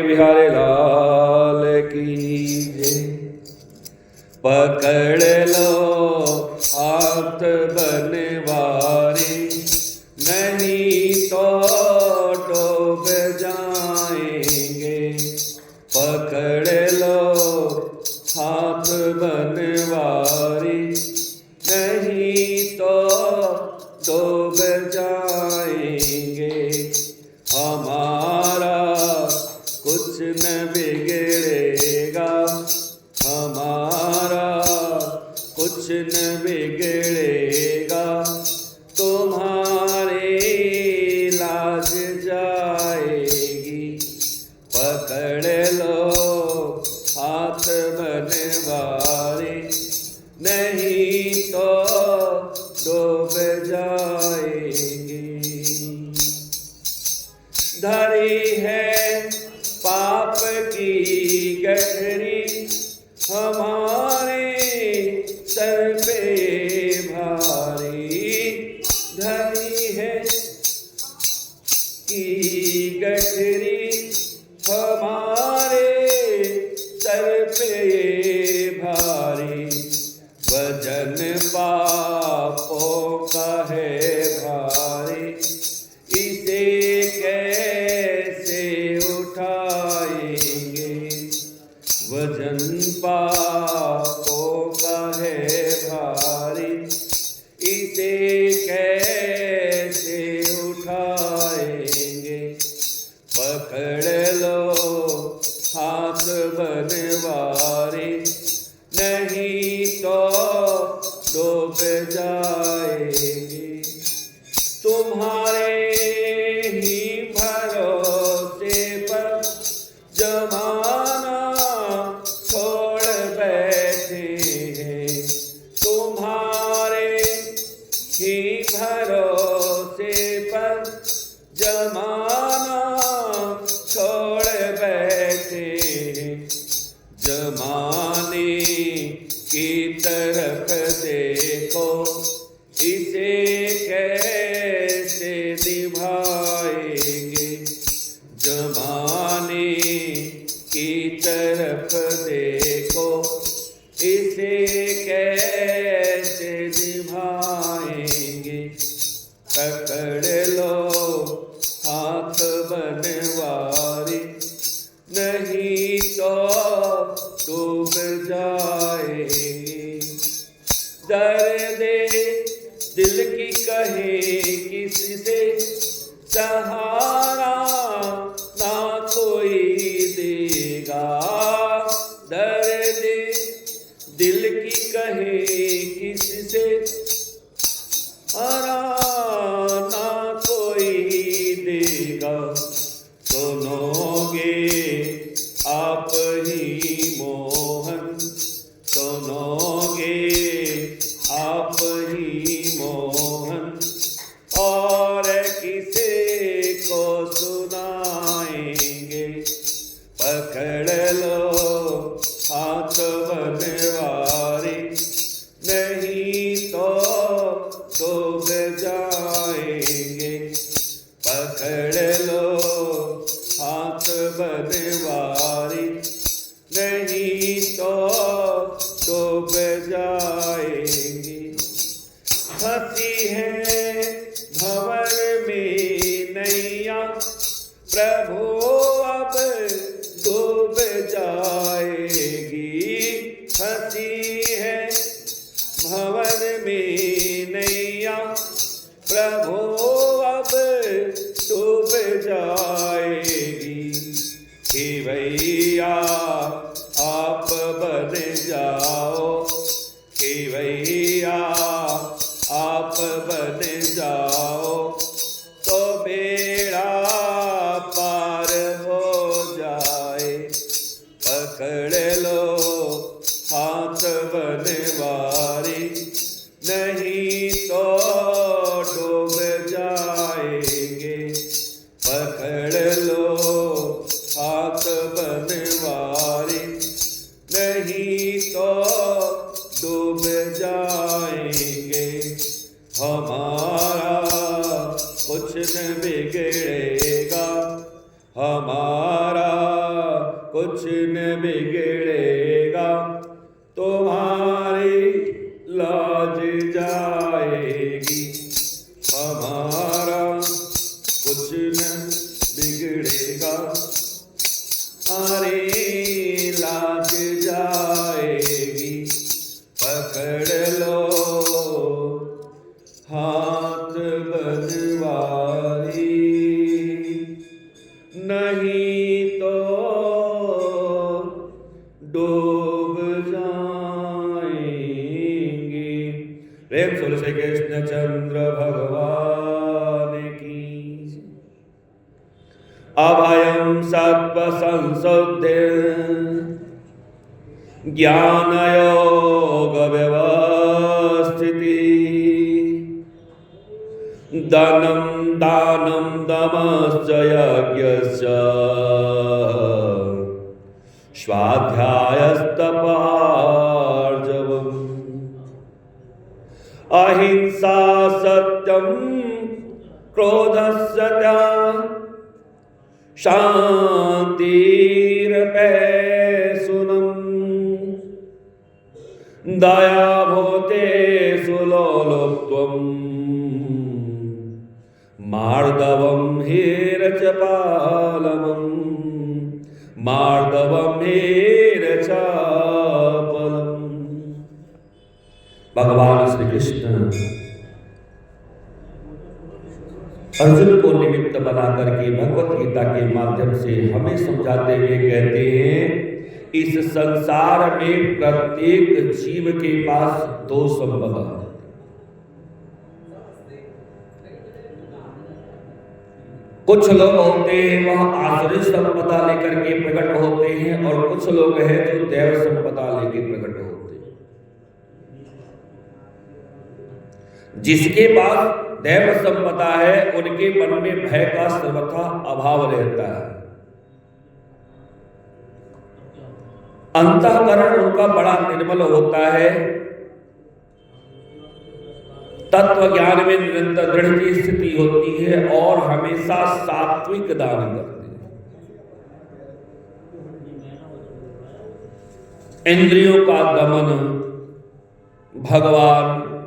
बिहारी लाल की जय। पकड़ लो हाथ बनवारी, नहीं तो डूब जाएंगे। पकड़ लो हाथ बनवारी, नहीं तो डूब जाएंगे। हमारा कुछ न बिगड़ेगा, हमारा कुछ न बिगड़ेगा। तुम्हारी लाज जाएगी। पकड़ लो हाथ बनवारी, नहीं तो डूब जाएंगे। धरी है पाप की गठरी, हमारे सर पे भारी। धरी है की गठरी, हमारे सर पे भारी। वजन पापों का है भारी, इसे कैसे उठाएंगे। वजन पापों का है भारी, इसे कैसे उठाएंगे। पकड़ लो हाथ बनवारी, नहीं तो डूब जाएंगे। तुम्हारे ही भरोसे पर जमाना छोड़ बैठे हैं। तुम्हारे ही भरोसे पर जमाना छोड़ बैठे हैं। जमाने की तरफ देखो, इसे कैसे निभाएंगे। जमाने की तरफ देखो, इसे कैसे निभाएंगे। पकड़ लो हाथ बनवारी, नहीं तो डूब जाएंगे। दर्द दिल की कहे किससे, सहारा ना कोई देगा। दर्द दिल की कहे किससे, सहारा ना कोई देगा। सुनोगे आप ही मोहन, सुनोगे आप ही मोहन, और किसे को सुनाएंगे। पकड़ लो हाथ बनवारी, नहीं तो डूब जाएंगे। पकड़ लो हाथ बनवारी, नहीं तो डूब जाएंगे। फंसी है भंवर में नैया, प्रभु अब डूब जाएगी। फंसी है भंवर में नैया, प्रभु अब डूब जाएगी। कि भैया आप बन जाओ, कि भैया आप बन जाओ, तो बेड़ा पार हो जाए। पकड़ लो हाथ बनवारी, नहीं तो डूब जाएंगे। पकड़ लो हाथ बनवारी, नहीं तो डूब जाएंगे। हमारा कुछ न बिगड़ेगा, हमारा कुछ न बिगड़ेगा, तुम्हारी लाज जाएगी। हमारा कुछ न बिगड़ेगा, हमारी लाज जाएगी। पकड़ लो हाथ बनवारी, नहीं तो डूब जाएंगे। प्रेम सुर से कृष्ण चंद्र भगवान की। अभयम सत्व संशुद्धि ज्ञान योग व्यवस्थिति, दानं दानं दमश्च यज्ञश्च स्वाध्यायस्तपार्जवम्। अहिंसा सत्यं क्रोधस्य त्यागः, शान्तिरपैशुनम्। दया भूतेषु लोलुप्त्वम्, मार्दवं हीरचपालमम्, मार्दवं हीरचपालम्। भगवान श्री कृष्ण अर्जुन को निमित्त बना करके भगवत गीता के माध्यम से हमें समझाते हुए कहते हैं, इस संसार में प्रत्येक जीव के पास दो संपदा है। कुछ लोग होते हैं वह आसुरी संपदा लेकर के प्रकट होते हैं, और कुछ लोग हैं जो दैव संपदा लेकर प्रकट होते हैं। जिसके पास दैव संपदा है उनके मन में भय का सर्वथा अभाव रहता है। अंतःकरण उनका बड़ा निर्मल होता है, तत्व ज्ञान में निरंतर दृढ़ की स्थिति होती है, और हमेशा सात्विक दान करते हैं। इंद्रियों का दमन भगवान,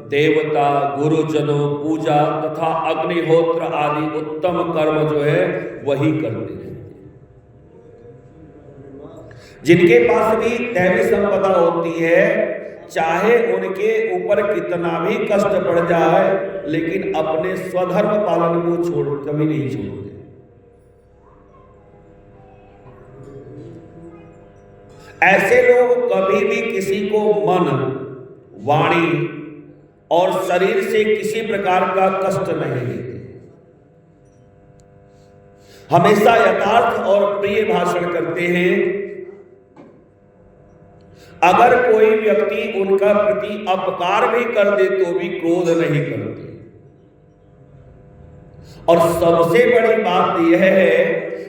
देवता, गुरुजनों, पूजा तथा अग्निहोत्र आदि उत्तम कर्म जो है वही करते हैं। जिनके पास भी दैवी संपदा होती है, चाहे उनके ऊपर कितना भी कष्ट पड़ जाए, लेकिन अपने स्वधर्म पालन को कभी नहीं छोड़ते। ऐसे लोग कभी भी किसी को मन, वाणी और शरीर से किसी प्रकार का कष्ट नहीं देते। हमेशा यथार्थ और प्रिय भाषण करते हैं। अगर कोई व्यक्ति उनका प्रति अपकार भी कर दे तो भी क्रोध नहीं करते। और सबसे बड़ी बात यह है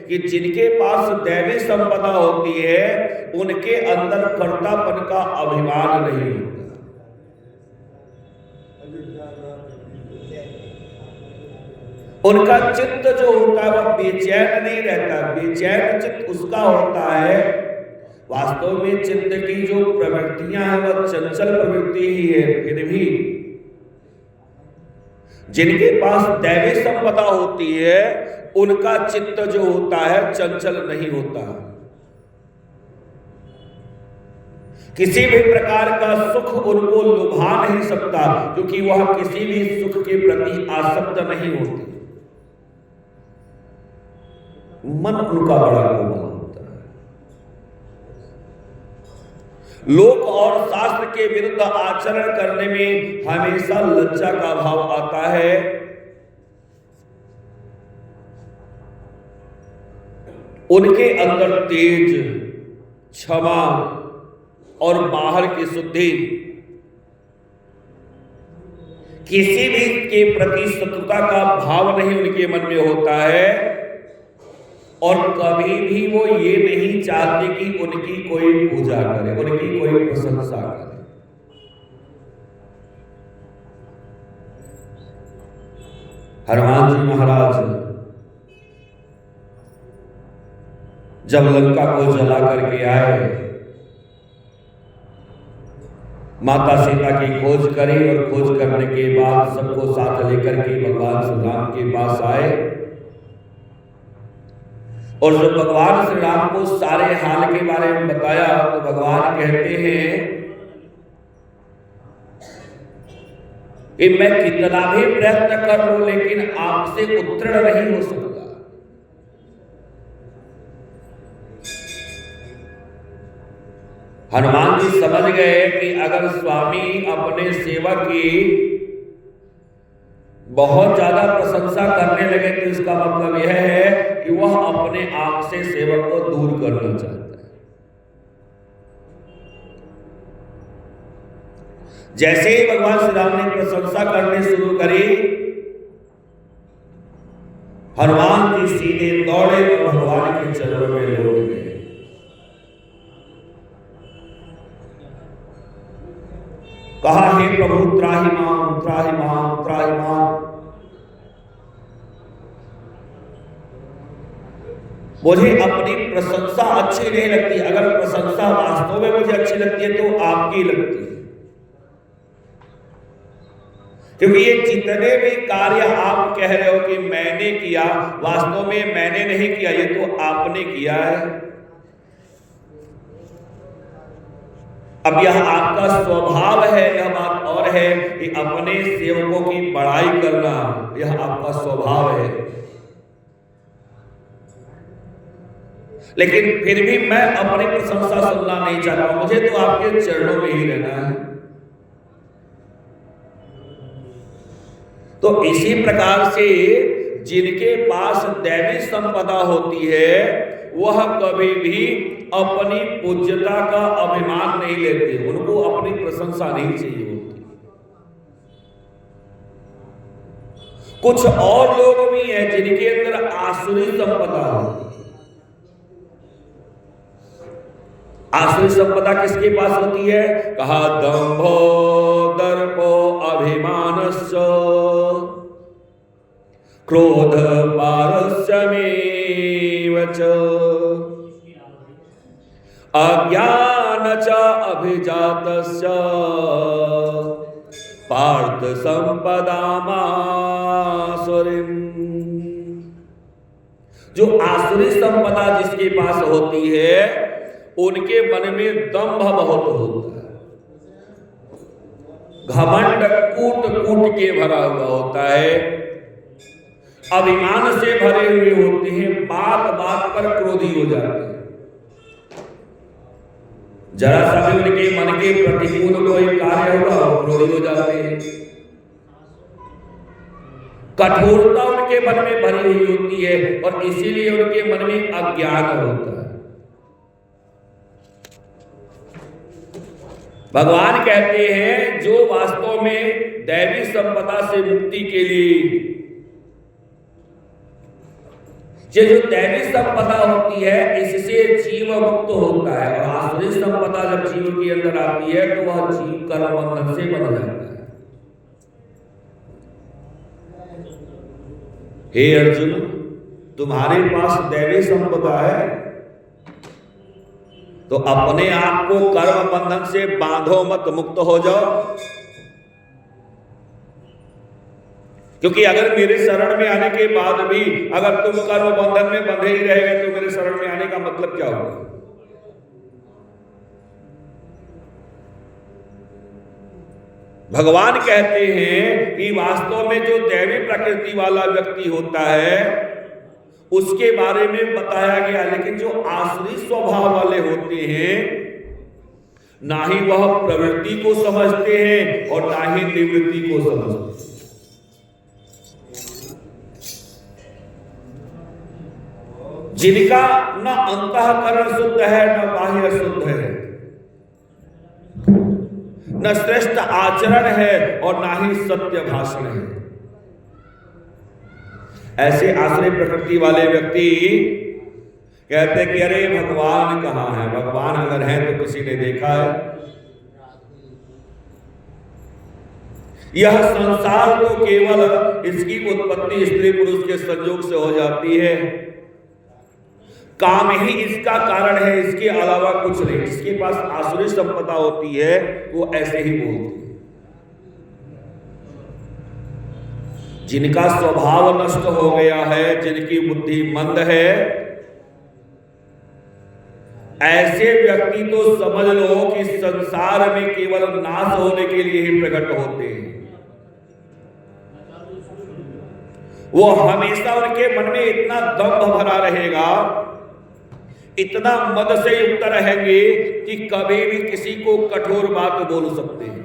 कि जिनके पास दैवी संपदा होती है उनके अंदर कर्तापन का अभिमान नहीं होता। उनका चित्त जो होता है वह बेचैन नहीं रहता। बेचैन चित्त उसका होता है, वास्तव में चित्त की जो प्रवृत्तियां हैं वह चंचल प्रवृत्ति ही है। फिर भी जिनके पास दैवी संपदा होती है उनका चित्त जो होता है चंचल नहीं होता। किसी भी प्रकार का सुख उनको लुभा नहीं सकता, क्योंकि वह किसी भी सुख के प्रति आसक्त नहीं होते। मन उनका बड़ा कोमल होता है। लोक और शास्त्र के विरुद्ध आचरण करने में हमेशा लज्जा का भाव आता है। उनके अंदर तेज, क्षमा और बाहर की शुद्धि, किसी भी के प्रति शत्रुता का भाव नहीं उनके मन में होता है। और कभी भी वो ये नहीं चाहते कि उनकी कोई पूजा करे, उनकी कोई प्रशंसा करे। हनुमान जी महाराज जब लंका को जला करके आए, माता सीता की खोज करी और खोज करने के बाद सबको साथ लेकर के भगवान श्री राम के पास आए। और जब भगवान श्री राम को सारे हाल के बारे में बताया तो भगवान कहते हैं कि मैं कितना भी प्रयत्न कर लूं लेकिन आपसे उत्तीर्ण नहीं हो सकता। हनुमान जी समझ गए कि अगर स्वामी अपने सेवक की बहुत ज्यादा प्रशंसा करने लगे तो इसका मतलब यह है कि वह अपने आप से सेवक को दूर करना चाहता है। जैसे ही भगवान श्री राम ने प्रशंसा करने शुरू करी, हनुमान जी सीधे दौड़े और भगवान के चरणों में लौट गए। कहा, हे प्रभु त्राहिमाम त्राहिमाम त्राहिमाम। मुझे अपनी प्रशंसा अच्छी नहीं लगती। अगर प्रशंसा वास्तव में मुझे अच्छी लगती है तो आपकी लगती है, क्योंकि ये जितने भी कार्य आप कह रहे हो कि मैंने किया, वास्तव में मैंने नहीं किया, ये तो आपने किया है। अब यह आपका स्वभाव है, यह बात और है कि अपने सेवकों की बड़ाई करना, यह आपका स्वभाव है। लेकिन फिर भी मैं अपनी प्रशंसा सुनना नहीं चाहता, मुझे तो आपके चरणों में ही रहना है। तो इसी प्रकार से जिनके पास दैवी संपदा होती है वह कभी भी अपनी पूज्यता का अभिमान नहीं लेते, उनको अपनी प्रशंसा नहीं चाहिए होती। कुछ और लोग भी हैं जिनके अंदर आसुरी संपदा होती है। आसुरी संपदा किसके पास होती है? कहा, दंभो दर्पो अभिमानश्च क्रोध पारस्यमेव च अज्ञान च अभिजातस्य पार्थ संपदामासुरीम्। जो आसुरी संपदा जिसके पास होती है उनके मन में दंभ बहुत होता है, घमंड कूट कूट के भरा हुआ होता है, अभिमान से भरे हुए होते हैं, बात बात पर क्रोधी हो जाते हैं। जरा सा भी उनके मन के प्रतिकूल कोई कार्य होगा वो क्रोधी हो जाते हैं। कठोरता उनके मन में भरी हुई होती है और इसीलिए उनके मन में अज्ञान होता है। भगवान कहते हैं जो वास्तव में दैवी संपदा से मुक्ति के लिए, ये जो दैवी संपदा होती है इससे जीव मुक्त होता है, और आसुरी संपदा जब जीव के अंदर आती है तो वह जीव कर्म बंधन से बन जाता है। हे अर्जुन, तुम्हारे पास दैवी संपदा है तो अपने आप को कर्म बंधन से बांधो मत, मुक्त हो जाओ। क्योंकि अगर मेरे शरण में आने के बाद भी अगर तुम कर्म बंधन में बंधे ही रहेंगे तो मेरे शरण में आने का मतलब क्या होगा? भगवान कहते हैं कि वास्तव में जो दैवी प्रकृति वाला व्यक्ति होता है उसके बारे में बताया गया, लेकिन जो आसुरी स्वभाव वाले होते हैं ना ही वह प्रवृत्ति को समझते हैं और ना ही निवृत्ति को समझते हैं। जिनका न अंतःकरण शुद्ध है न बाह्य शुद्ध है, न श्रेष्ठ आचरण है और ना ही सत्य भाषण है, ऐसे आश्रय प्रकृति वाले व्यक्ति कहते कि अरे भगवान कहाँ है? भगवान अगर है तो किसी ने देखा है? यह संसार तो केवल इसकी उत्पत्ति स्त्री पुरुष के संयोग से हो जाती है। काम ही इसका कारण है, इसके अलावा कुछ नहीं। जिसके पास आसुरी संपदा होती है वो ऐसे ही बोलते हैं। जिनका स्वभाव नष्ट हो गया है, जिनकी बुद्धि मंद है, ऐसे व्यक्ति तो समझ लो कि संसार में केवल नाश होने के लिए ही प्रकट होते हैं। वो हमेशा उनके मन में इतना दम्भ भरा रहेगा, इतना मद से युक्त रहेंगे कि कभी भी किसी को कठोर बात बोल सकते हैं।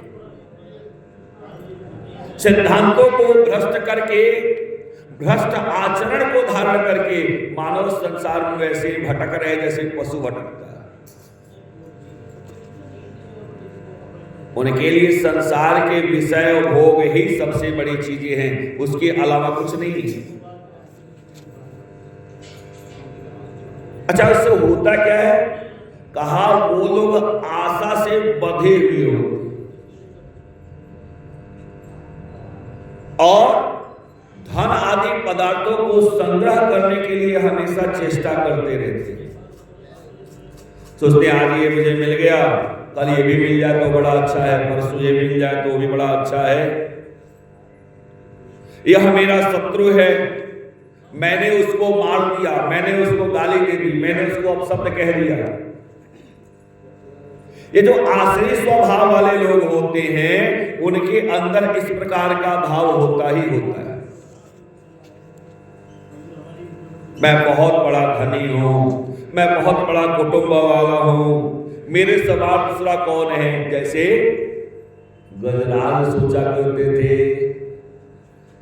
सिद्धांतों को भ्रष्ट करके, भ्रष्ट आचरण को धारण करके मानव संसार में वैसे भटक रहे जैसे पशु भटकता है। उनके लिए संसार के विषय भोग ही सबसे बड़ी चीजें हैं, उसके अलावा कुछ नहीं है। अच्छा, इससे होता क्या है? कहा वो लोग आशा से बंधे हुए होते और धन आदि पदार्थों को संग्रह करने के लिए हमेशा चेष्टा करते रहते हैं। सोचते हैं आज ये मुझे मिल गया, कल ये भी मिल जाए तो बड़ा अच्छा है, परसों ये मिल जाए तो भी बड़ा अच्छा है। यह मेरा शत्रु है, मैंने उसको मार दिया, मैंने उसको गाली दे दी, मैंने उसको अपशब्द कह दिया। ये जो आश्रय स्वभाव वाले लोग होते हैं, उनके अंदर इस प्रकार का भाव होता ही होता है। मैं बहुत बड़ा धनी हूं, मैं बहुत बड़ा कुटुंब वाला हूं, मेरे सवाल दूसरा कौन है। जैसे गजराज सोचा करते थे।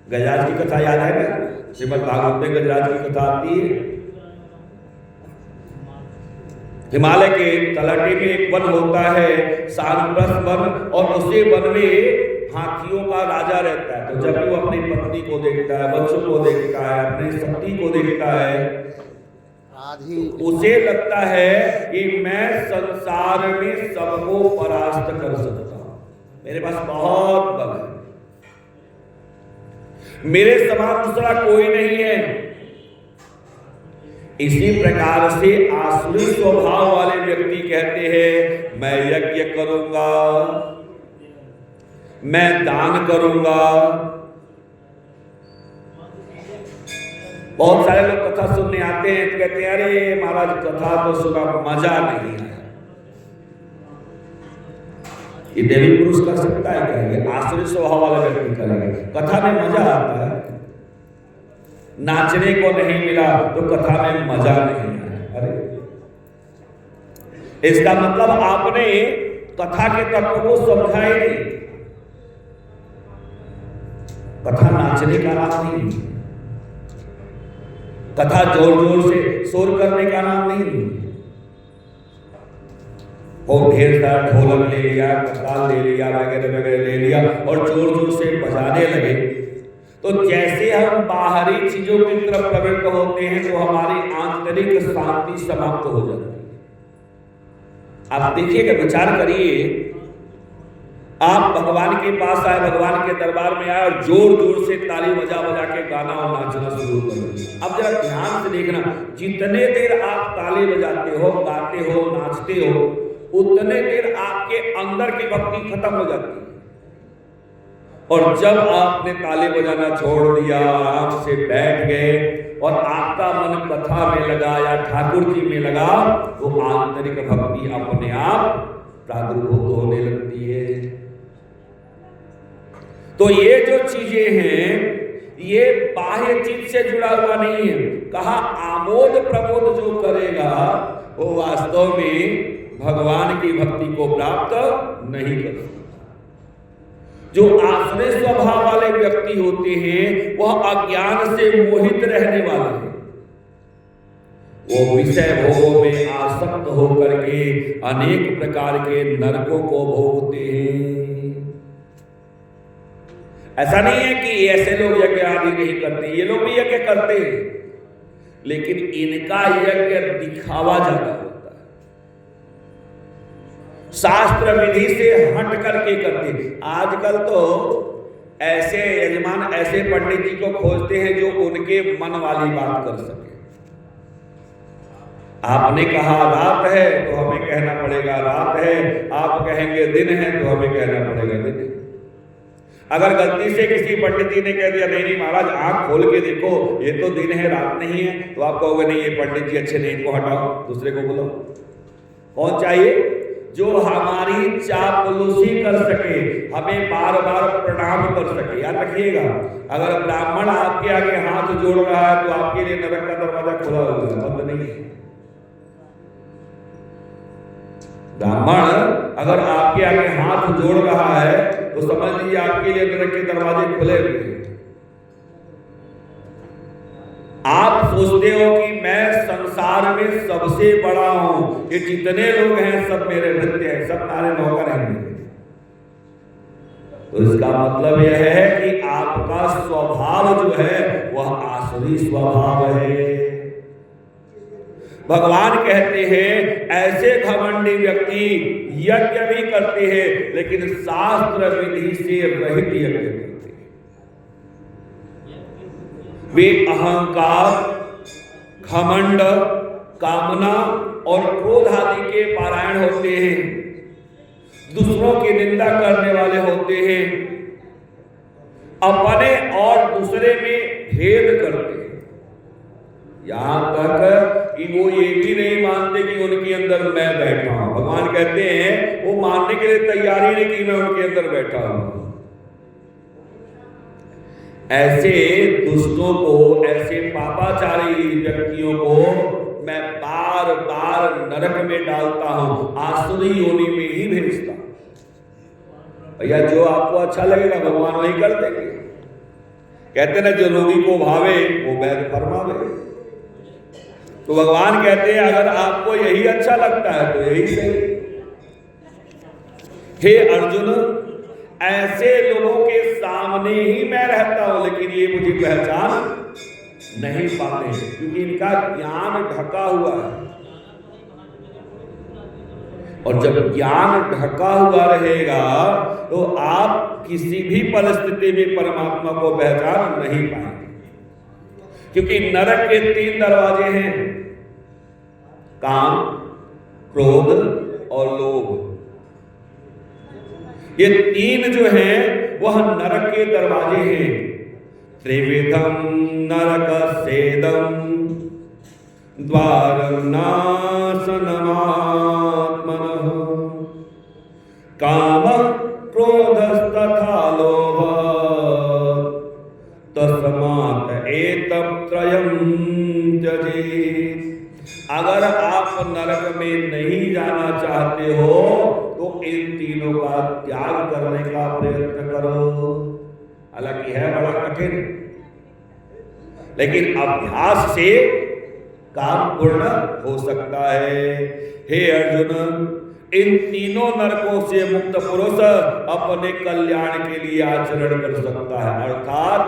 गजराज की कथा याद है ना? श्रीमद् भागवत में गजराज की कथा आती है। हिमालय के तलहटी में एक वन होता है, सानप्रस्थ वन, और उसी वन में हाथियों का राजा रहता है। तो जब वो अपनी पत्नी को देखता है, बच्चों को देखता है, अपनी शक्ति को देखता है, उसे लगता है कि मैं संसार में सबको परास्त कर सकता हूं, मेरे पास बहुत बल है, मेरे समान दूसरा कोई नहीं है। इसी प्रकार से आसुरी स्वभाव वाले व्यक्ति कहते हैं मैं यज्ञ करूंगा, मैं दान करूंगा। बहुत सारे लोग कथा सुनने आते हैं तो कहते हैं अरे महाराज कथा तो सुना, मजा नहीं आया। ये देवी पुरुष कर सकता है क्या? ये आसुरी स्वभाव वाला व्यक्ति करेगा। कथा में मजा आता है, नाचने को नहीं मिला तो कथा में मजा नहीं आया। अरे इसका मतलब आपने कथा के तत्व को समझा ही नहीं। कथा नाचने का नाम नहीं, कथा जोर जोर से शोर करने का नाम नहीं। और ढेर सारा ढोलक ले लिया, ताल ले लिया, वगैरह वगैरह ले लिया और जोर जोर से बजाने लगे, तो जैसे हम बाहरी चीजों की तरफ प्रवृत्त होते हैं तो हमारी आंतरिक शांति समाप्त हो जाती है। आप देखिएगा, विचार करिए, आप भगवान के पास आए, भगवान के दरबार में आए और जोर जोर से ताली बजा बजा के गाना और नाचना शुरू कर दिया। अब जरा ध्यान से देखना, जितने देर आप ताली बजाते हो, गाते हो, नाचते हो, उतने देर आपके अंदर की भक्ति खत्म हो जाती है। और जब आपने ताली बजाना छोड़ दिया, आराम से बैठ गए और आपका मन कथा में लगा या ठाकुर जी में लगा, तो आंतरिक भक्ति अपने आप प्रादुर्भूत होने लगती है। तो ये जो चीजें हैं ये बाह्य चीज से जुड़ा हुआ नहीं है। कहा आमोद प्रमोद जो करेगा वो वास्तव में भगवान की भक्ति को प्राप्त नहीं कर सकता। जो आश्रय स्वभाव वाले व्यक्ति होते हैं वह अज्ञान से मोहित रहने वाले हैं। वो विषय भोगों में आसक्त होकर के अनेक प्रकार के नरकों को भोगते हैं। ऐसा नहीं है कि ऐसे लोग यज्ञ आदि नहीं करते, ये लोग भी यज्ञ करते हैं, लेकिन इनका यज्ञ दिखावा ज्यादा होता है, शास्त्र विधि से हट करके करते। आजकल तो ऐसे यजमान ऐसे पंडित जी को खोजते हैं जो उनके मन वाली बात कर सके। आपने कहा रात है तो हमें कहना पड़ेगा रात है, आप कहेंगे दिन है तो हमें कहना पड़ेगा दिन है। अगर गलती से किसी पंडित जी ने कह दिया नहीं नहीं महाराज आंख खोल के देखो ये तो दिन है रात नहीं है, तो आप कहोगे नहीं ये पंडित जी अच्छे नहीं, इनको हटाओ दूसरे को बुलाओ। कौन चाहिए? जो हमारी चापलूसी कर सके, हमें बार बार प्रणाम कर सके। याद रखिएगा, अगर ब्राह्मण आपके आगे हाथ जोड़ रहा है तो आपके लिए नरक का दरवाजा खुला हुआ है, बंद नहीं है। ब्राह्मण अगर आपके आगे हाथ जोड़ रहा है तो समझ लीजिए आपके लिए नरक के दरवाजे खुले हुए हैं। आप सोचते हो कि मैं संसार में सबसे बड़ा हूं, ये जितने लोग हैं सब मेरे भृत्य हैं, सब मेरे नौकर हैं। तो इसका मतलब यह है कि आपका स्वभाव जो है वह आसुरी स्वभाव है। भगवान कहते हैं ऐसे घमंडी व्यक्ति यज्ञ भी करते हैं लेकिन शास्त्र विधि से रहित यज्ञ करते हैं। वे अहंकार, घमंड, कामना और क्रोध आदि के पारायण होते हैं, दूसरों की निंदा करने वाले होते हैं, अपने और दूसरे में भेद करते हैं, यहां तक कि वो ये भी नहीं मानते कि उनके अंदर मैं बैठा हूं। भगवान कहते हैं वो मानने के लिए तैयारी नहीं कि मैं उनके अंदर बैठा हूं। ऐसे दुष्टों को, ऐसे पापाचारी व्यक्तियों को मैं बार बार नरक में डालता हूं, आसुरी योनि में ही भेजता हूं। भैया जो आपको अच्छा लगेगा भगवान वही कर देंगे। कहते ना जो रोगी को भावे वो वैद्य फरमावे। तो भगवान कहते हैं अगर आपको यही अच्छा लगता है तो यही सही। हे अर्जुन, ऐसे लोगों के सामने ही मैं रहता हूं लेकिन ये मुझे पहचान नहीं पाते क्योंकि इनका ज्ञान ढका हुआ है। और जब ज्ञान ढका हुआ रहेगा तो आप किसी भी परिस्थिति में परमात्मा को पहचान नहीं पाएंगे, क्योंकि नरक के 3 दरवाजे हैं, काम, क्रोध और लोभ। ये 3 जो हैं वह नरक के दरवाजे हैं। त्रिविधम नरक सेदम द्वारम नाशनमात्मनः काम क्रोधस्तथा लोभ तस्मात् एतत्त्रयं त्यजेत्। अगर आप नरक में नहीं जाना चाहते हो तो इन तीनों का त्याग करने का प्रयत्न करो। हालांकि है बड़ा कठिन, लेकिन अभ्यास से काम पूर्ण हो सकता है। हे अर्जुन, इन तीनों नरकों से मुक्त पुरुष अपने कल्याण के लिए आचरण कर सकता है। अर्थात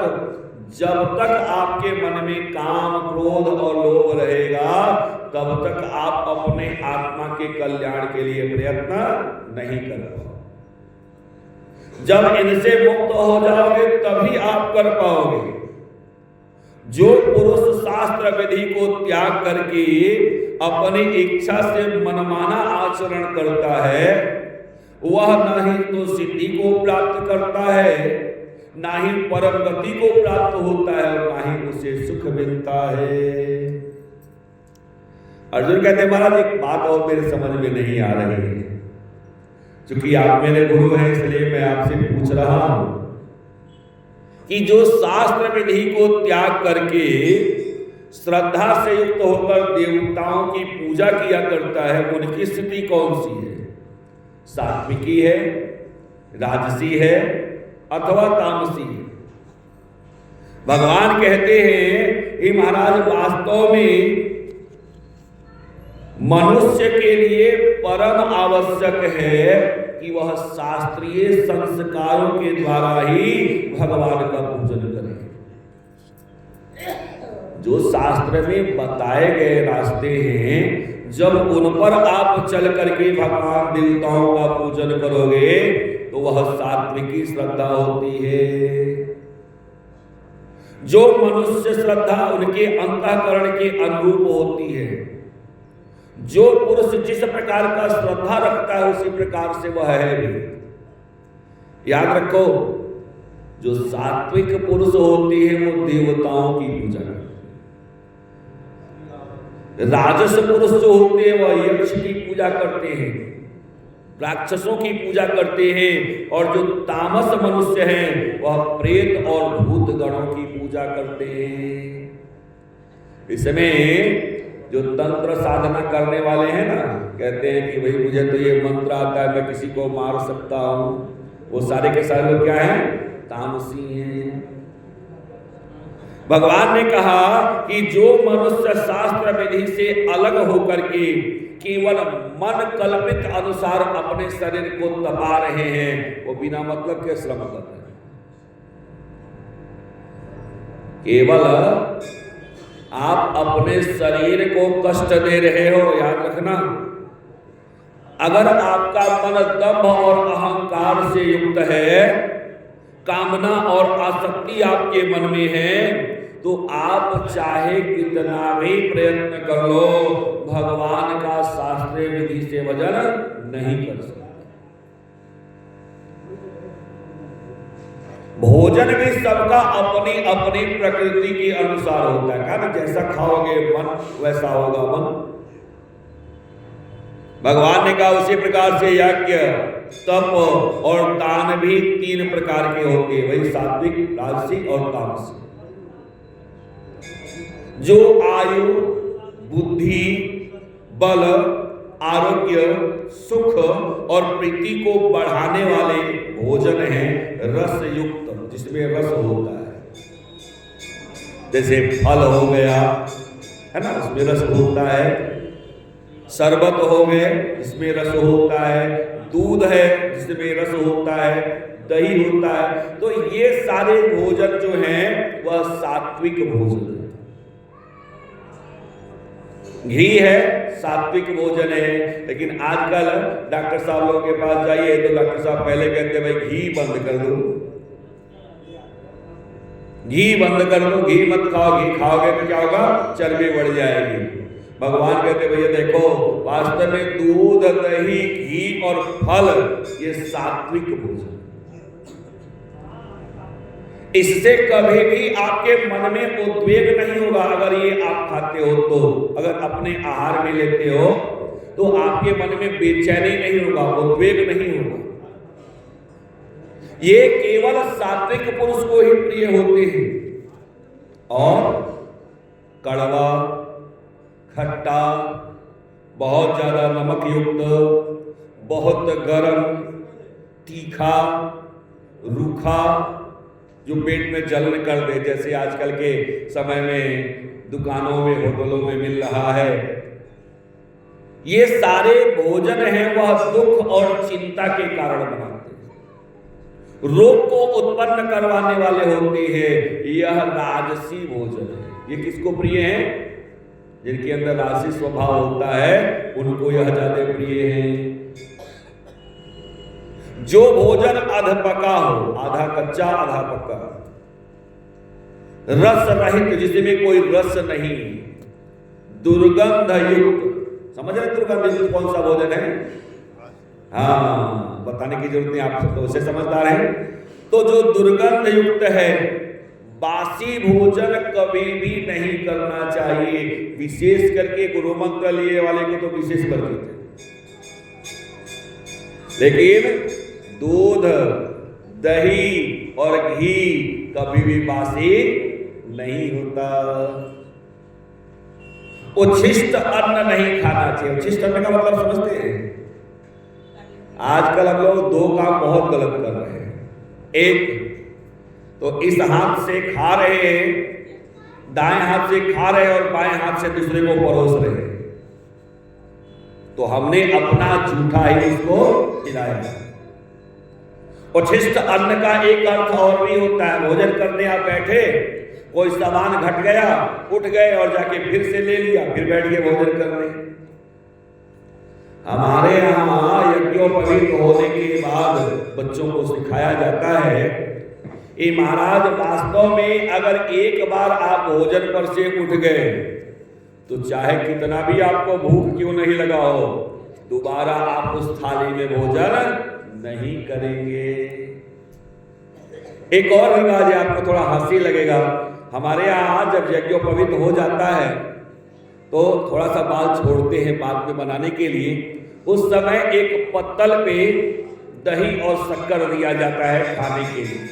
जब तक आपके मन में काम, क्रोध और लोभ रहेगा तब तक आप अपने आत्मा के कल्याण के लिए प्रयत्न नहीं कर पाओगे। जब इनसे मुक्त हो जाओगे तभी आप कर पाओगे। जो पुरुष शास्त्र विधि को त्याग करके अपनी इच्छा से मनमाना आचरण करता है वह न ही तो सिद्धि को प्राप्त करता है, ना ही परम गति को प्राप्त होता है और ना ही उसे सुख मिलता है। अर्जुन कहते हैं महाराज एक बात और मेरे समझ में नहीं आ रही है, क्योंकि आप मेरे गुरु हैं इसलिए मैं आपसे पूछ रहा हूं कि जो शास्त्र विधि को त्याग करके श्रद्धा से युक्त होकर देवताओं की पूजा किया करता है उनकी स्थिति कौन सी है? सात्विकी है, राजसी है अथवा तामसी है? भगवान कहते हैं कि महाराज वास्तव में मनुष्य के लिए परम आवश्यक है कि वह शास्त्रीय संस्कारों के द्वारा ही भगवान का पूजन करे। जो शास्त्र में बताए गए रास्ते हैं जब उन पर आप चल करके भगवान देवताओं का पूजन करोगे तो वह सात्विकी श्रद्धा होती है। जो मनुष्य श्रद्धा उनके अंतःकरण के अनुरूप होती है जो पुरुष जिस प्रकार का श्रद्धा रखता है उसी प्रकार से वह है भी। याद रखो, जो सात्विक पुरुष होते हैं वो देवताओं की पूजा करते हैं। राजस पुरुष जो होते हैं वह यक्ष की पूजा करते हैं, राक्षसों की पूजा करते हैं, और जो तामस मनुष्य हैं वह प्रेत और भूत गणों की पूजा करते हैं। इसमें जो तंत्र साधना करने वाले हैं ना, कहते हैं कि भाई मुझे तो ये मंत्र आता है, मैं किसी को मार सकता हूं, वो सारे के सारे लोग क्या हैं? तामसी हैं। भगवान ने कहा कि जो मनुष्य शास्त्र विधि से अलग होकर के केवल मन कल्पित अनुसार अपने शरीर को तपा रहे हैं, वो बिना मतलब के श्रम कर रहे हैं। केवल आप अपने शरीर को कष्ट दे रहे हो, याद रखना। अगर आपका मन दंभ और अहंकार से युक्त है, कामना और आसक्ति आपके मन में है, तो आप चाहे कितना भी प्रयत्न कर लो, भगवान का शास्त्रीय विधि से भजन नहीं कर सकते। भोजन भी सबका अपनी अपनी प्रकृति के अनुसार होता है, ना जैसा खाओगे मन वैसा होगा मन। भगवान ने कहा उसी प्रकार से यज्ञ, तप और दान भी 3 प्रकार के होते हैं, वही सात्विक, राजसिक और तामसिक। जो आयु, बुद्धि, बल, आरोग्य, सुख और प्रीति को बढ़ाने वाले भोजन हैं रस युक्त, जिसमें रस होता है। जैसे फल हो गया है ना, उसमें रस होता है। शरबत हो गए, इसमें रस होता है। दूध है जिसमें रस होता है, दही होता है। तो ये सारे भोजन जो हैं वह सात्विक भोजन है। घी है, सात्विक भोजन है। लेकिन आजकल डॉक्टर साहब लोगों के पास जाइए तो डॉक्टर साहब पहले कहते हैं भाई घी बंद कर दो, घी बंद कर दो, घी मत खाओ, घी खाओगे तो क्या होगा? चर्बी बढ़ जाएगी। भगवान कहते भैया देखो, वास्तव में दूध, दही, घी और फल ये सात्विक भोजन। इससे कभी भी आपके मन में उद्वेग नहीं होगा। अगर ये आप खाते हो तो, अगर अपने आहार में लेते हो तो आपके मन में बेचैनी नहीं होगा, उद्वेग नहीं होगा। ये केवल सात्विक पुरुष को ही प्रिय होते हैं। और कड़वा, खट्टा, बहुत ज्यादा नमक युक्त, बहुत गर्म, तीखा, रूखा, जो पेट में जलन कर दे, जैसे आजकल के समय में दुकानों में, होटलों में मिल रहा है। ये सारे भोजन हैं वह दुख और चिंता के कारण बनाते हैं, रोग को उत्पन्न करवाने वाले होते हैं। यह राजसी भोजन है। ये किसको प्रिय है? जिनके अंदर राजसी स्वभाव होता है उनको यह ज्यादा प्रिय है। जो भोजन अधपका हो, आधा कच्चा आधा पका, रस रहित, जिसमें कोई रस नहीं, दुर्गंध युक्त, समझ रहे दुर्गंध युक्त कौन सा भोजन है? हाँ, बताने की जरूरत नहीं, आप तो उसे समझदार हैं। तो जो दुर्गंध युक्त है, बासी भोजन कभी भी नहीं करना चाहिए। विशेष करके गुरु मंत्र लिए वाले को तो विशेष कर देते, लेकिन दूध, दही और घी कभी भी बासी नहीं होता। उच्छिष्ट अन्न नहीं खाना चाहिए। उच्छिष्ट अन्न का मतलब समझते हैं? आजकल हम लोग 2 काम बहुत गलत कर रहे हैं। एक तो इस हाथ से खा रहे हैं, दाएं हाथ से खा रहे हैं और बाएं हाथ से दूसरे को परोस रहे हैं। तो हमने अपना जूठा ही उसको खिलाया। उच्छिष्ट अन्न का एक अर्थ और भी होता है। भोजन करने आप बैठे, कोई सामान घट गया, उठ गए और जाके फिर से ले लिया, फिर बैठ के भोजन करने। हमारे यहाँ यज्ञोपवीत होने के बाद बच्चों को सिखाया जाता है कि महाराज वास्तव में अगर एक बार आप भोजन पर से उठ गए तो चाहे कितना भी आपको भूख क्यों नहीं लगा हो, दोबारा आप उस थाली में भोजन नहीं करेंगे। एक और रिवाज है, आपको थोड़ा हंसी लगेगा। हमारे यहाँ जब यज्ञोपवीत हो जाता है तो थोड़ा सा बाल छोड़ते हैं बाद में बनाने के लिए। उस समय एक पत्तल पे दही और शक्कर दिया जाता है खाने के लिए,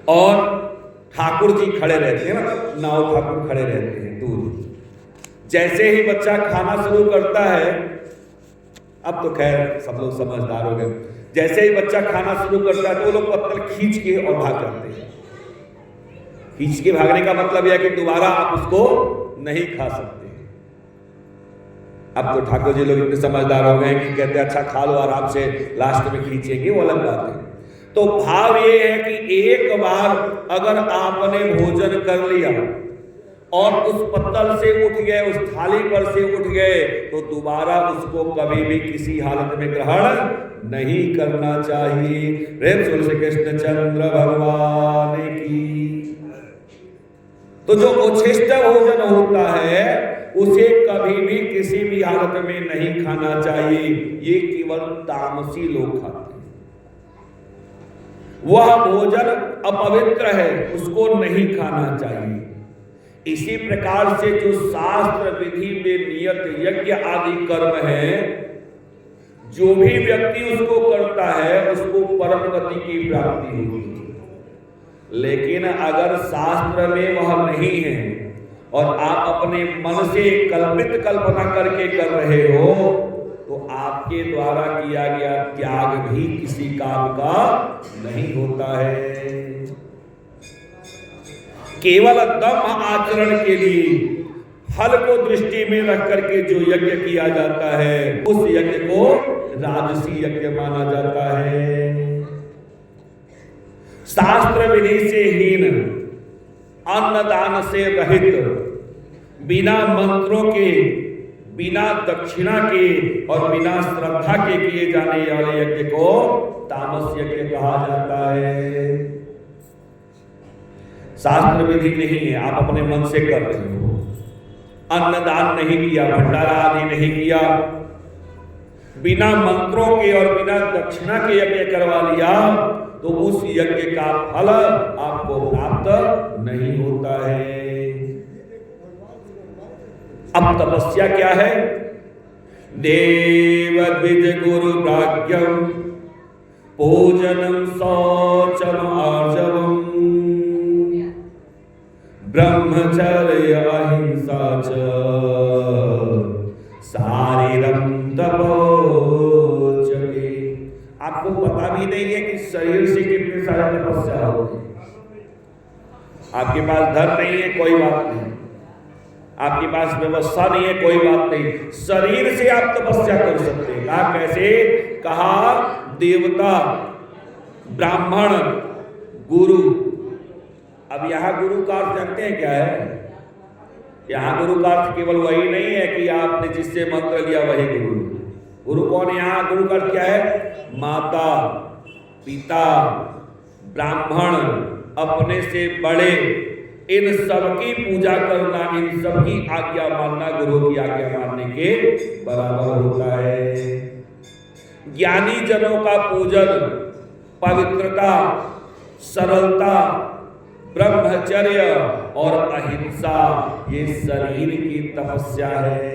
और ठाकुर जी खड़े रहते हैं, मतलब नाव ठाकुर खड़े रहते हैं दूर। जैसे ही बच्चा खाना शुरू करता है, अब तो खैर सब लोग समझदार हो गए, जैसे ही बच्चा खाना शुरू करता है तो वो लोग पत्तल खींच के और भाग जाते हैं। खींच के भागने का मतलब यह है कि दोबारा आप उसको नहीं खा सकते। अब तो ठाकुर जी लोग इतने समझदार हो गए कि कहते हैं अच्छा खा लो आराम से, लास्ट में खींचेंगे, वो अलग बात है। तो भाव ये है कि एक बार अगर आपने भोजन कर लिया और उस पत्तल से उठ गए, उस थाली पर से उठ गए, तो दोबारा उसको कभी भी किसी हालत में ग्रहण नहीं करना चाहिए। प्रेम से श्री कृष्ण चंद्र भगवान की। तो जो उच्छिष्ट भोजन होता है उसे कभी भी किसी भी हालत में नहीं खाना चाहिए। ये केवल तामसी लोग खाते हैं। वह भोजन अपवित्र है, उसको नहीं खाना चाहिए। इसी प्रकार से जो शास्त्र विधि में नियत यज्ञ आदि कर्म है, जो भी व्यक्ति उसको करता है उसको परम गति की प्राप्ति होगी। लेकिन अगर शास्त्र में वह नहीं है और आप अपने मन से कल्पित कल्पना करके कर रहे हो, तो आपके द्वारा किया गया त्याग भी किसी काम का नहीं होता है। केवल दम आचरण के लिए फल को दृष्टि में रख करके जो यज्ञ किया जाता है उस यज्ञ को राजसी यज्ञ माना जाता है। शास्त्र विधि से हीन, अन्नदान से रहित, बिना मंत्रों के, बिना दक्षिणा के और बिना श्रद्धा के किए जाने वाले यज्ञ को तामस यज्ञ कहा जाता है। शास्त्र विधि नहीं है, आप अपने मन से कर रहे हो, अन्नदान नहीं किया, भंडारा आदि नहीं किया, बिना मंत्रों के और बिना दक्षिणा के यज्ञ करवा लिया, तो उस यज्ञ का फल आपको प्राप्त नहीं होता है। अब तपस्या क्या है? देव द्विज गुरु प्राज्ञम पूजनम शौचम आर्जवम ब्रह्मचर्य अहिंसा च शारीरम तपोचके। आपको पता भी नहीं है कि शरीर से कितनी सारी तपस्या होती है। आपके पास धन नहीं है, कोई बात नहीं, आपके पास व्यवस्था नहीं है, कोई बात नहीं, शरीर से आप तपस्या कर सकते हैं। कहा कैसे? कहा देवता, ब्राह्मण, गुरु। अब यहां गुरु का अर्थ जानते हैं क्या है? यहां गुरु का अर्थ केवल वही नहीं है कि आपने जिससे मंत्र लिया वही गुरु। गुरु कौन है? यहां गुरु का अर्थ क्या है? माता, पिता, ब्राह्मण, अपने से बड़े, इन सबकी पूजा करना, इन सबकी आज्ञा मानना गुरु की आज्ञा मानने के बराबर होता है। ज्ञानी जनों का पूजन, पवित्रता, सरलता, ब्रह्मचर्य और अहिंसा, ये शरीर की तपस्या है।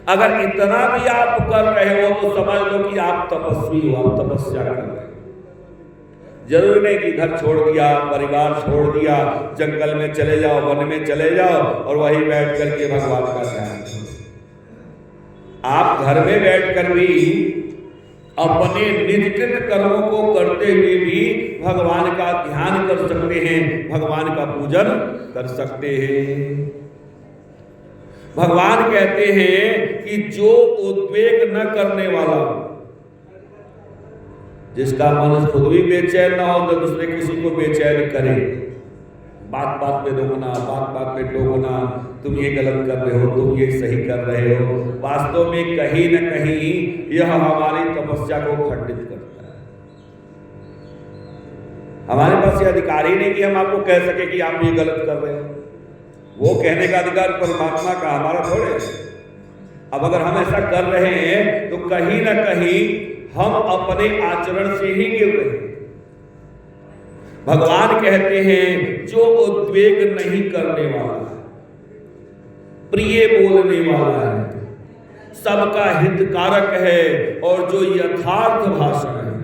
अगर इतना भी आप कर रहे हो तो समझ लो कि आप तपस्वी हो, आप तपस्या कर रहे हो। जरूरी नहीं कि घर छोड़ दिया, परिवार छोड़ दिया, जंगल में चले जाओ, वन में चले जाओ और वहीं बैठ करके भगवान का ध्यान। आप घर में बैठकर भी अपने निजकृत कर्मों को करते हुए भी भगवान का ध्यान कर सकते हैं, भगवान का पूजन कर सकते हैं। भगवान कहते हैं कि जो उद्वेग न करने वाला, जिसका मन खुद भी बेचैन ना हो तो दूसरे किसी को बेचैन करे, बात बात पे रोकना, बात बात पे टोकना, तुम ये गलत कर रहे हो, तुम ये सही कर रहे हो, वास्तव में कहीं न कहीं यह हमारी तपस्या को खंडित करता है। हमारे पास ये अधिकार ही नहीं कि हम आपको कह सके कि आप ये गलत कर रहे हो। वो कहने का अधिकार परमात्मा का, हमारा थोड़े। अब अगर हम ऐसा कर रहे हैं तो कहीं ना कहीं हम अपने आचरण से ही गिर रहे हैं। भगवान कहते हैं जो उद्वेग नहीं करने वाला, प्रिय बोलने वाला है, सबका हितकारक है और जो यथार्थ भाषण है,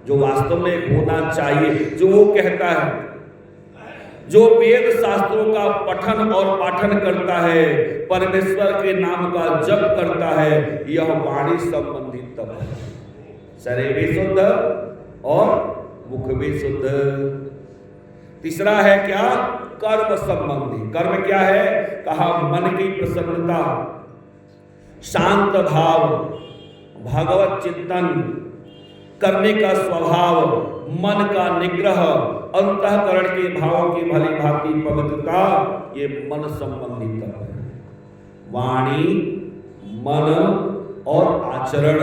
जो वास्तव में होना चाहिए, जो वो कहता है, जो वेद शास्त्रों का पठन और पाठन करता है, परमेश्वर के नाम का जप करता है, यह वाणी संबंधित तप है। शरीर भी शुद्ध और मुख भी शुद्ध। तीसरा है क्या? कर्म संबंधी। कर्म क्या है? कहा मन की प्रसन्नता, शांत भाव, भगवत चिंतन करने का स्वभाव, मन का निग्रह, अंतःकरण के भावों की भली भांति पवित्रता, ये मन संबंधी तप है। वाणी, मन और आचरण।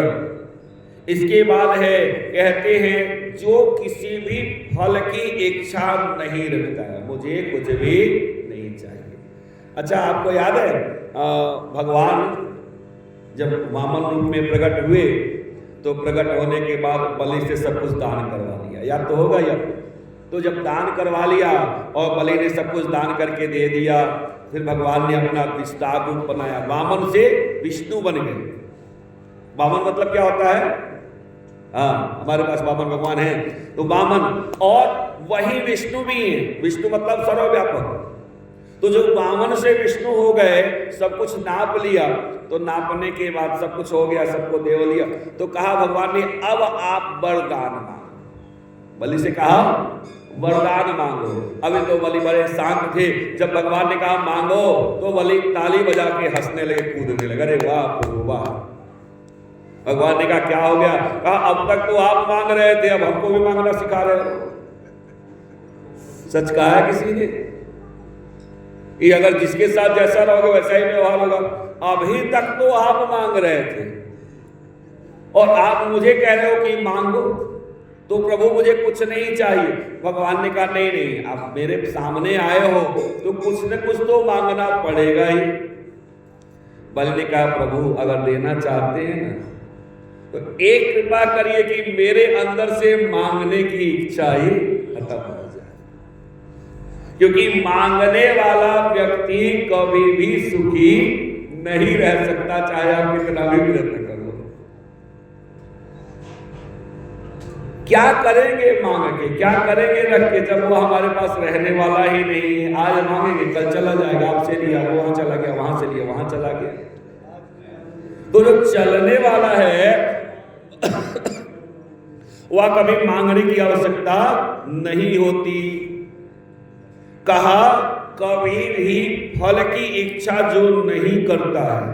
इसके बाद है, कहते हैं जो किसी भी फल की इच्छा नहीं रखता है, मुझे कुछ भी नहीं चाहिए। अच्छा, आपको याद है भगवान जब वामन रूप में प्रकट हुए तो प्रकट होने के बाद बलि से सब कुछ दान करवा लिया, याद तो होगा या? तो जब दान करवा लिया और बलि ने सब कुछ दान करके दे दिया, फिर भगवान ने अपना विस्तार रूप बनाया, वामन से विष्णु बन गए। वामन मतलब क्या होता है? हाँ, हमारे पास वामन भगवान है तो वामन, और वही विष्णु भी है। विष्णु मतलब सर्वव्यापक। तो जब वामन से विष्णु हो गए, सब कुछ नाप लिया, तो नापने के बाद सब कुछ हो गया, सबको देव लिया, तो कहा भगवान ने अब आप वरदान मांगो। बलि से कहा वरदान मांगो। अभी तो बलि बड़े शांत थे, जब भगवान ने कहा मांगो तो बलि ताली बजा के हंसने लगे, कूदने लगे, अरे वाह वाह। भगवान ने कहा क्या हो गया? कहा अब तक तो आप मांग रहे थे, अब हमको भी मांगना सिखा रहे हो। सच कहा है किसी ने कि अगर जिसके साथ जैसा रहोगे वैसा ही व्यवहार होगा। अभी तक तो आप मांग रहे थे और आप मुझे कह रहे हो कि मांगो, तो प्रभु मुझे कुछ नहीं चाहिए। भगवान ने कहा नहीं नहीं, आप मेरे सामने आए हो तो कुछ न कुछ तो मांगना पड़ेगा ही। बलि ने कहा प्रभु अगर देना चाहते हैं ना तो एक कृपा करिए कि मेरे अंदर से मांगने की इच्छा ही खत्म हो जाए, क्योंकि मांगने वाला व्यक्ति कभी भी सुखी नहीं रह सकता, चाहे आप कितना भी प्रयत्न कर लो। क्या करेंगे मांग के, क्या करेंगे रख के, जब वो हमारे पास रहने वाला ही नहीं है। आज मांगेंगे कल चला जाएगा, आपसे लिया वो वहां चला गया, वहां से लिया वहां चला गया। तो जो चलने वाला है वह कभी मांगने की आवश्यकता नहीं होती। कहा कभी भी फल की इच्छा जो नहीं करता है,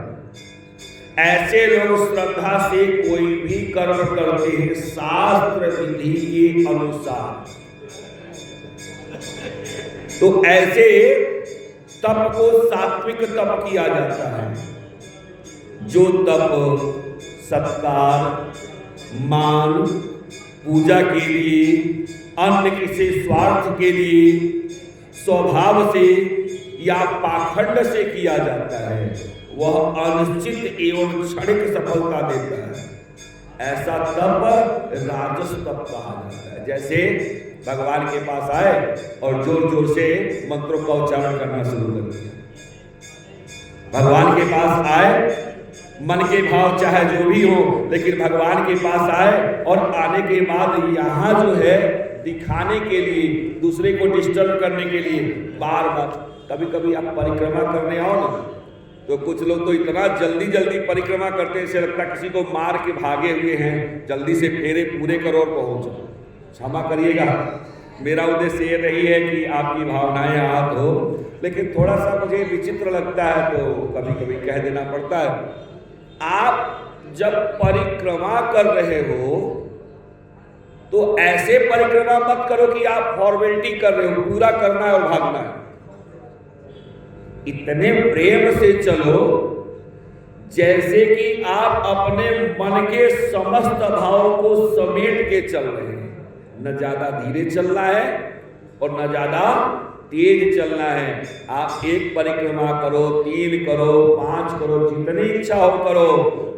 ऐसे लोग श्रद्धा से कोई भी कर्म करते हैं शास्त्र विधि के अनुसार, तो ऐसे तप को सात्विक तप किया जाता है। जो तप सत्कार, मान, पूजा के लिए, अन्य किसी स्वार्थ के लिए, स्वभाव से या पाखंड से किया जाता है, वह अनिश्चित एवं क्षणिक सफलता देता है। ऐसा तप राजस तप कहा जाता है। जैसे भगवान के पास आए और जोर जोर से मंत्रों का उच्चारण करना शुरू कर दिया। भगवान के पास आए, मन के भाव चाहे जो भी हो, लेकिन भगवान के पास आए और आने के बाद यहाँ जो है दिखाने के लिए, दूसरे को डिस्टर्ब करने के लिए बार बार, कभी कभी आप परिक्रमा करने आओ ना तो कुछ लोग तो इतना जल्दी जल्दी परिक्रमा करते हैं, ऐसे लगता किसी को मार के भागे हुए हैं, जल्दी से फेरे पूरे करो और पहुंचो। क्षमा करिएगा, मेरा उद्देश्य ये नहीं है कि आपकी भावनाएं आहत हो, लेकिन थोड़ा सा मुझे विचित्र लगता है तो कभी कभी कह देना पड़ता है। आप जब परिक्रमा कर रहे हो तो ऐसे परिक्रमा मत करो कि आप फॉर्मेलिटी कर रहे हो, पूरा करना है और भागना है। इतने प्रेम से चलो जैसे कि आप अपने मन के समस्त भावों को समेट के चल रहे हैं। न ज्यादा धीरे चलना है और न ज्यादा तेज चलना है, आप 1 परिक्रमा करो, 3 करो, 5 करो, जितनी इच्छा हो करो,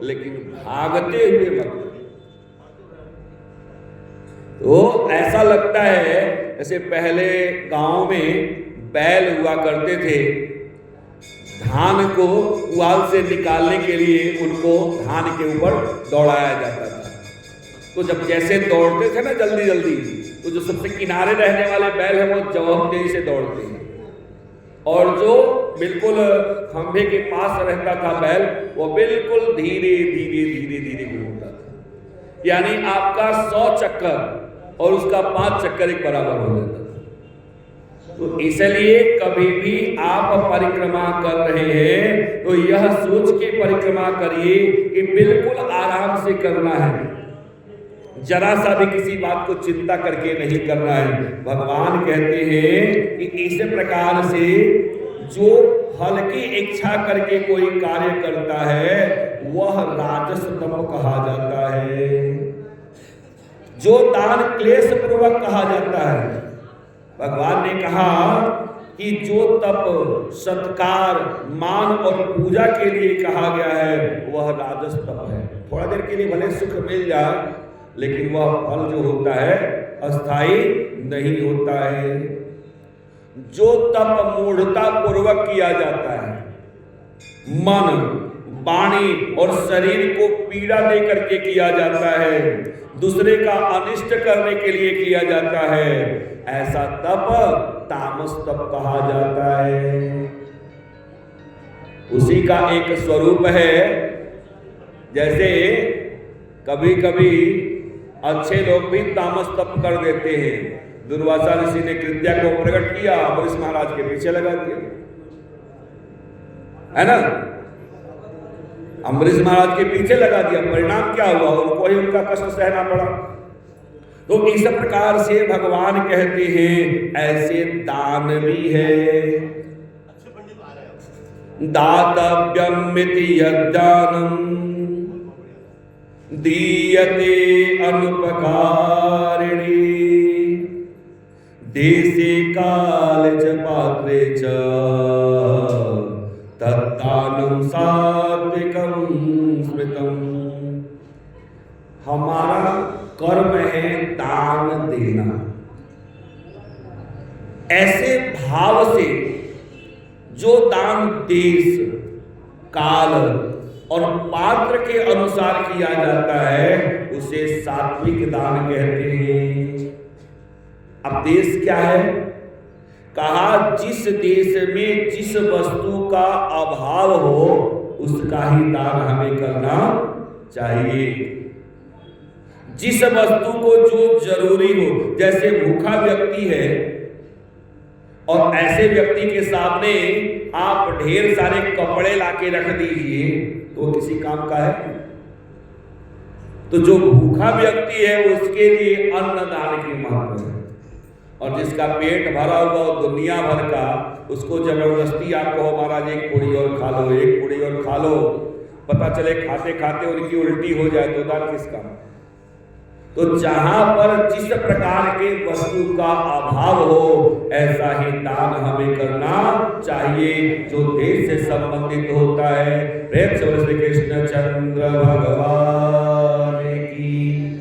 लेकिन भागते हुए मत। तो ऐसा लगता है जैसे पहले गांव में बैल हुआ करते थे, धान को पुआल से निकालने के लिए उनको धान के ऊपर दौड़ाया जाता था। तो जब जैसे दौड़ते थे ना जल्दी जल्दी, तो जो सबसे किनारे रहने वाले बैल हैं वो बहुत तेजी से दौड़ते हैं, और जो बिल्कुल खंभे के पास रहता था बैल, वो बिल्कुल धीरे धीरे धीरे धीरे घूमता था। यानी आपका 100 चक्कर और उसका 5 चक्कर एक बराबर हो जाता था। तो इसलिए कभी भी आप परिक्रमा कर रहे हैं तो यह सोच के परिक्रमा करिए कि बिल्कुल आराम से करना है, जरा सा भी किसी बात को चिंता करके नहीं करना है। भगवान कहते हैं कि इस प्रकार से जो हल्की इच्छा करके कोई कार्य करता है वह राजस तप कहा जाता है। जो दान क्लेश पूर्वक कहा जाता है, भगवान ने कहा कि जो तप सत्कार मान और पूजा के लिए कहा गया है वह राजस तप है। थोड़ा देर के लिए भले सुख मिल जाए, लेकिन वह फल जो होता है अस्थाई नहीं होता है। जो तप मूढ़ता पूर्वक किया जाता है, मन वाणी और शरीर को पीड़ा दे करके किया जाता है, दूसरे का अनिष्ट करने के लिए किया जाता है, ऐसा तप तामस तप कहा जाता है। उसी का एक स्वरूप है। जैसे कभी कभी अच्छे लोग भी तामस तप कर देते हैं। दुर्वासा ऋषि ने कृत्या को प्रकट किया, अम्बरीश महाराज के पीछे लगा दिया, है ना। अम्बरीश महाराज के पीछे लगा दिया, परिणाम क्या हुआ? उनको ही उनका कष्ट सहना पड़ा। तो इस प्रकार से भगवान कहते हैं ऐसे दान भी है। दातव्यम इति यद्दानम दीयते अनुपकारिणी देशे काले च पात्रे च तद्दानं सात्विकं स्मृतम्। हमारा कर्म है दान देना। ऐसे भाव से जो दान देश काल और पात्र के अनुसार किया जाता है उसे सात्विक दान कहते हैं। अब देश क्या है? कहा जिस देश में जिस वस्तु का अभाव हो उसका ही दान हमें करना चाहिए। जिस वस्तु को जो जरूरी हो, जैसे भूखा व्यक्ति है और ऐसे व्यक्ति के सामने आप ढेर सारे कपड़े लाके रख दीजिए तो किसी काम का है? तो जो भूखा व्यक्ति है उसके लिए अन्नदान की महत्व है, और जिसका पेट भरा हुआ दुनिया भर का, उसको जबरदस्ती आप कहो महाराज एक पूड़ी और खा लो, एक पूड़ी और खा लो, पता चले खाते खाते उनकी उल्टी हो जाए तो दान किसका? तो जहां पर जिस प्रकार के वस्तु का अभाव हो ऐसा ही दान हमें करना चाहिए जो देश से संबंधित होता है। प्रेम से श्री कृष्ण चंद्र भगवान